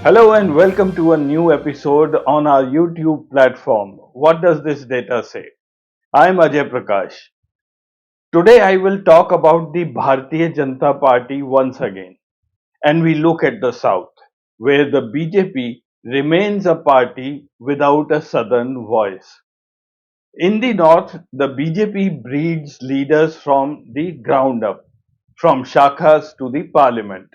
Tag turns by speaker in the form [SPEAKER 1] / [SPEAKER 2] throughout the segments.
[SPEAKER 1] Hello and welcome to a new episode on our YouTube platform. What does this data say? I'm Ajay Prakash. Today I will talk about the Bharatiya Janata Party once again. And we look at the South, where the BJP remains a party without a southern voice. In the North, the BJP breeds leaders from the ground up, from shakhas to the parliament.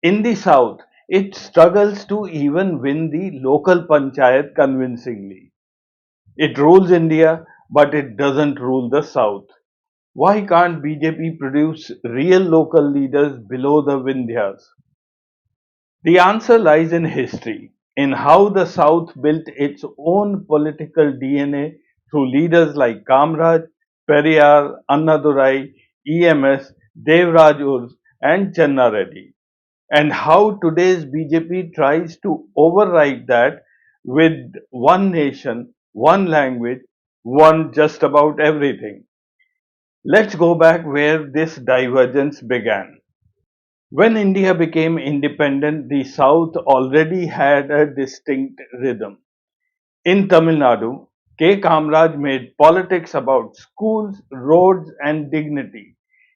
[SPEAKER 1] In the South, it struggles to even win the local panchayat convincingly. It rules India, but it doesn't rule the South. Why can't BJP produce real local leaders below the Vindhyas? The answer lies in history, in how the South built its own political DNA through leaders like Kamraj, Periyar, Annadurai, EMS, Devraj Urs, and Channa Reddy, and how today's BJP tries to override that with one nation, one language, one just about everything. Let's go back where this divergence began. When India became independent, the South already had a distinct rhythm. In Tamil Nadu, K. Kamraj made politics about schools, roads, and dignity.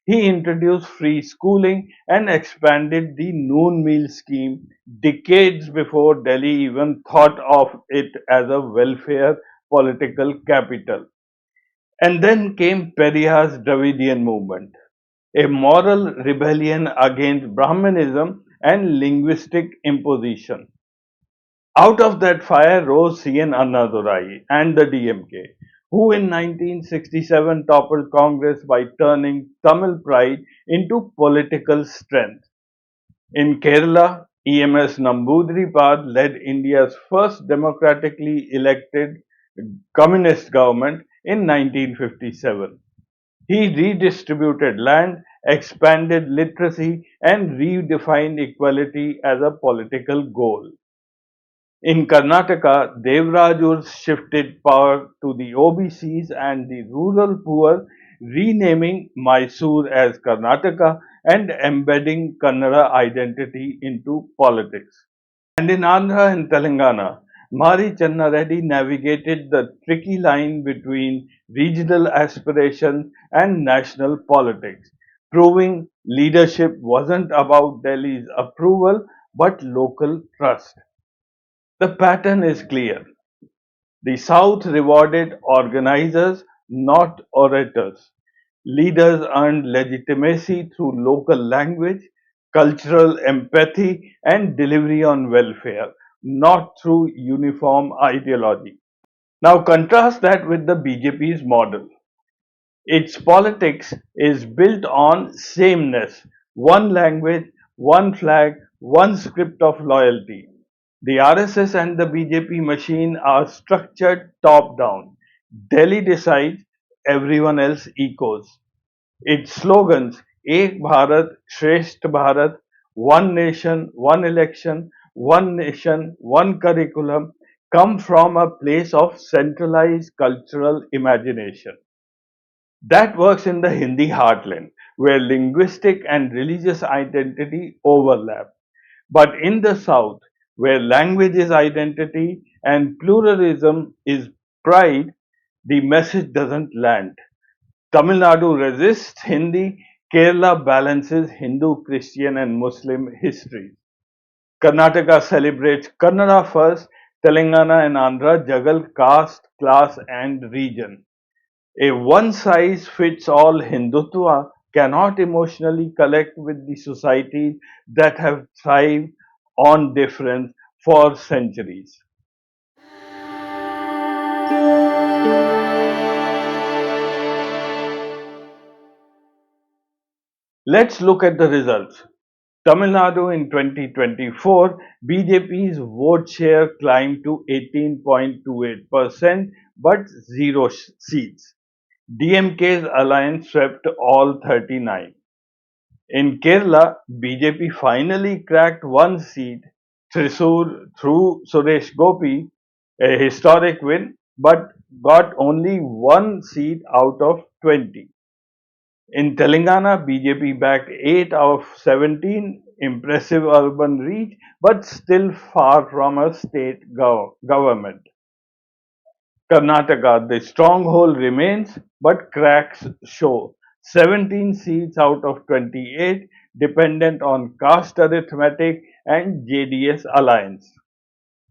[SPEAKER 1] He introduced free schooling and expanded the noon meal scheme decades before Delhi even thought of it as a welfare political capital. And then came Periyar's Dravidian movement, a moral rebellion against Brahmanism and linguistic imposition. Out of that fire rose C.N. Annadurai and the DMK, who in 1967 toppled Congress by turning Tamil pride into political strength. In Kerala, EMS Namboodiripad led India's first democratically elected communist government in 1957. He redistributed land, expanded literacy, and redefined equality as a political goal. In Karnataka, Devraj shifted power to the OBCs and the rural poor, renaming Mysore as Karnataka and embedding Kannada identity into politics. And in Andhra and Telangana, Mari Channa Reddy navigated the tricky line between regional aspirations and national politics, proving leadership wasn't about Delhi's approval but local trust. The pattern is clear. The South rewarded organizers, not orators. Leaders earned legitimacy through local language, cultural empathy, and delivery on welfare, not through uniform ideology. Now contrast that with the BJP's model. Its politics is built on sameness, one language, one flag, one script of loyalty. The RSS and the BJP machine are structured top down. Delhi decides, everyone else echoes. Its slogans, Ek Bharat, Shresth Bharat, One Nation, One Election, One Nation, One Curriculum, come from a place of centralized cultural imagination. That works in the Hindi heartland, where linguistic and religious identity overlap. But in the South, where language is identity and pluralism is pride, the message doesn't land. Tamil Nadu resists Hindi, Kerala balances Hindu, Christian, and Muslim histories. Karnataka celebrates Kannada first, Telangana and Andhra juggle caste, class, and region. A one size fits all Hindutva cannot emotionally connect with the societies that have thrived on difference for centuries. Let's look at the results. Tamil Nadu in 2024, BJP's vote share climbed to 18.28%, but zero seats. DMK's alliance swept all 39. In Kerala, BJP finally cracked one seat, Thrissur, through Suresh Gopi, a historic win, but got only one seat out of 20. In Telangana, BJP backed 8 of 17 impressive urban reach, but still far from a state government. Karnataka, the stronghold remains, but cracks show. 17 seats out of 28 dependent on caste arithmetic and JDS alliance.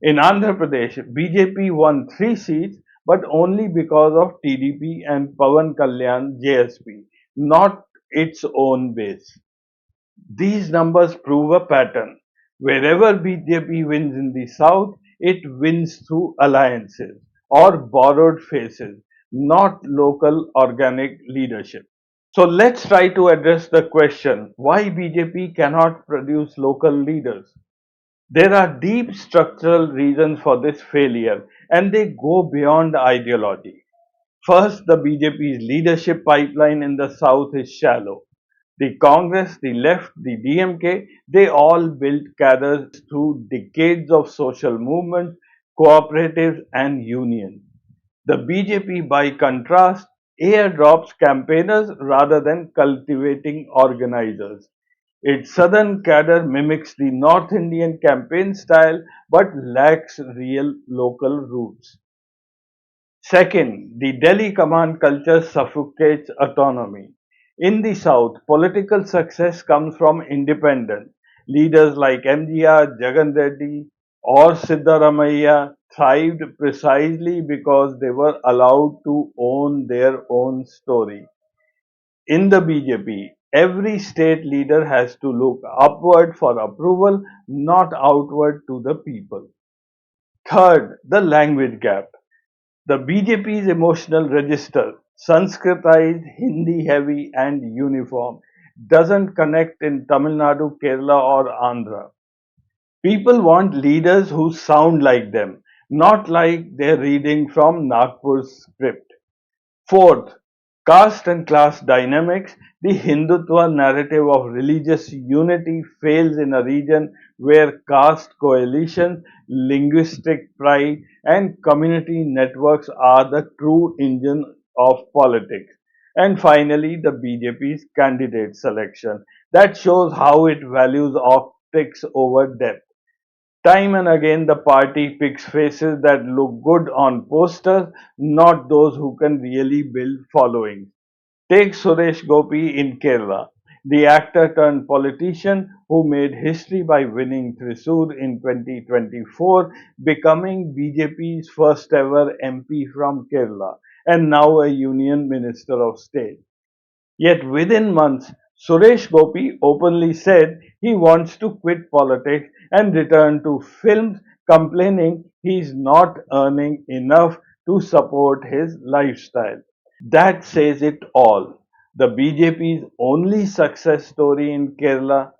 [SPEAKER 1] In Andhra Pradesh, BJP won 3 seats, but only because of TDP and Pawan Kalyan JSP, not its own base. These numbers prove a pattern. Wherever BJP wins in the south, it wins through alliances or borrowed faces, not local organic leadership. So let's try to address the question why BJP cannot produce local leaders. There are deep structural reasons for this failure, and they go beyond ideology. First, the BJP's leadership pipeline in the south is shallow. The Congress, the left, the DMK, they all built cadres through decades of social movements, cooperatives, and unions. The BJP, by contrast, airdrops campaigners rather than cultivating organizers. Its southern cadre mimics the North Indian campaign style but lacks real local roots. Second, the Delhi command culture suffocates autonomy. In the south, political success comes from independence. Leaders like MGR, Jagan Reddy, or Siddaramaiah thrived precisely because they were allowed to own their own story. In the BJP, every state leader has to look upward for approval, not outward to the people. Third, the language gap. The BJP's emotional register, Sanskritized, Hindi heavy, and uniform, doesn't connect in Tamil Nadu, Kerala, or Andhra. People want leaders who sound like them, not like they're reading from Nagpur's script. Fourth, caste and class dynamics. The Hindutva narrative of religious unity fails in a region where caste coalitions, linguistic pride, and community networks are the true engine of politics. And finally, the BJP's candidate selection that shows how it values optics over depth. Time and again, the party picks faces that look good on posters, not those who can really build followings. Take Suresh Gopi in Kerala, the actor turned politician who made history by winning Thrissur in 2024, becoming BJP's first ever MP from Kerala, and now a Union Minister of State. Yet within months, Suresh Gopi openly said he wants to quit politics and return to films, complaining he's not earning enough to support his lifestyle. That says it all. The BJP's only success story in Kerala,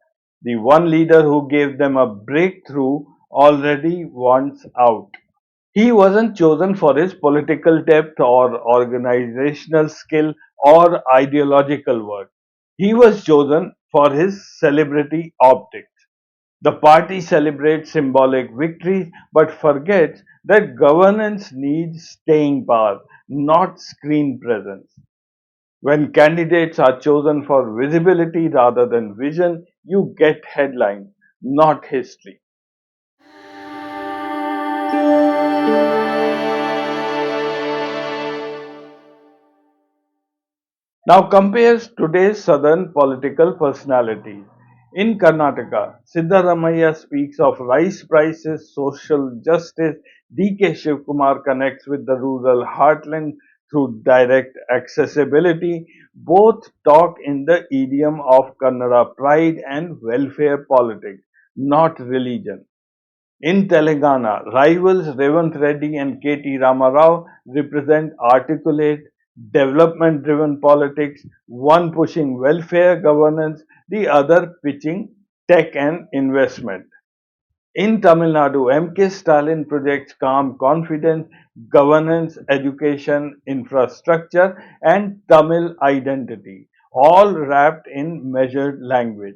[SPEAKER 1] the one leader who gave them a breakthrough, already wants out. He wasn't chosen for his political depth or organizational skill or ideological work. He was chosen for his celebrity optics. The party celebrates symbolic victories but forgets that governance needs staying power, not screen presence. When candidates are chosen for visibility rather than vision, you get headlines, not history. Now compares today's southern political personalities. In Karnataka, Siddaramaiah speaks of rice prices, social justice. DK Shivkumar connects with the rural heartland through direct accessibility. Both talk in the idiom of Kannada pride and welfare politics, not religion. In Telangana, rivals Revanth Reddy and KT Ramarao represent articulate, development driven politics, one pushing welfare governance, the other pitching tech and investment. In Tamil Nadu, MK Stalin projects calm confidence, governance, education, infrastructure, and Tamil identity, all wrapped in measured language.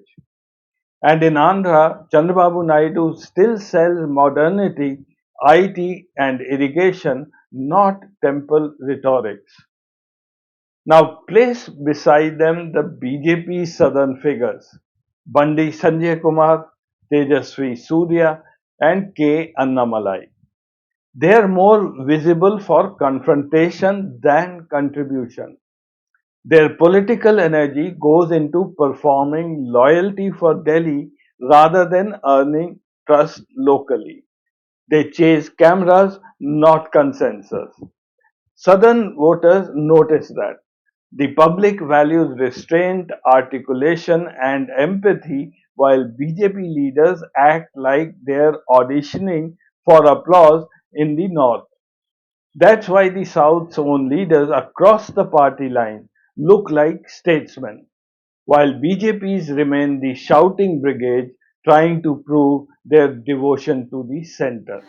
[SPEAKER 1] And in Andhra, Chandrababu Naidu still sells modernity, IT, and irrigation, not temple rhetorics. Now, place beside them the BJP southern figures. Bandi Sanjay Kumar, Tejasvi Surya, and K. Annamalai. They are more visible for confrontation than contribution. Their political energy goes into performing loyalty for Delhi rather than earning trust locally. They chase cameras, not consensus. Southern voters notice that. The public values restraint, articulation, and empathy, while BJP leaders act like they're auditioning for applause in the north. That's why the South's own leaders across the party line look like statesmen, while BJP's remain the shouting brigade trying to prove their devotion to the center.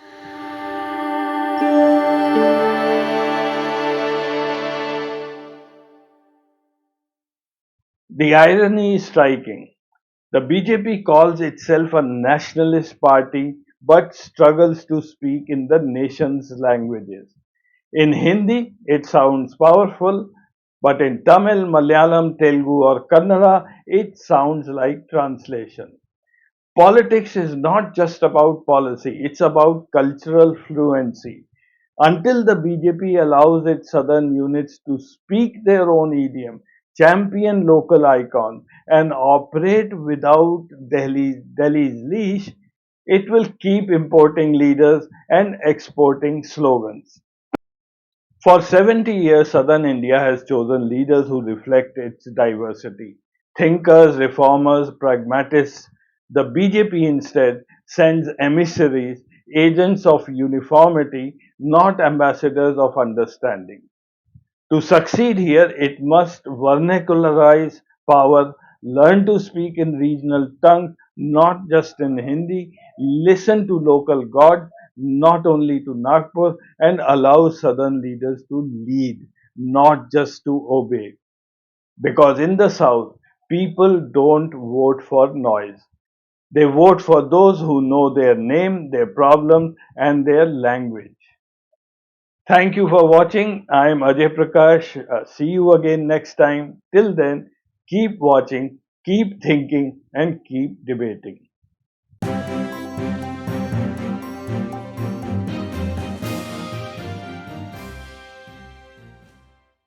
[SPEAKER 1] The irony is striking. The BJP calls itself a nationalist party but struggles to speak in the nation's languages. In Hindi, it sounds powerful, but in Tamil, Malayalam, Telugu, or Kannada, it sounds like translation. Politics is not just about policy, it's about cultural fluency. Until the BJP allows its southern units to speak their own idiom, champion local icons, and operate without Delhi's leash, it will keep importing leaders and exporting slogans. For 70 years, southern India has chosen leaders who reflect its diversity. Thinkers, reformers, pragmatists. The BJP instead sends emissaries, agents of uniformity, not ambassadors of understanding. To succeed here, it must vernacularize power, learn to speak in regional tongues, not just in Hindi, listen to local God, not only to Nagpur, and allow southern leaders to lead, not just to obey. Because in the south, people don't vote for noise. They vote for those who know their name, their problems, and their language. Thank you for watching. I am Ajay Prakash. See you again next time. Till then, keep watching, keep thinking, and keep debating.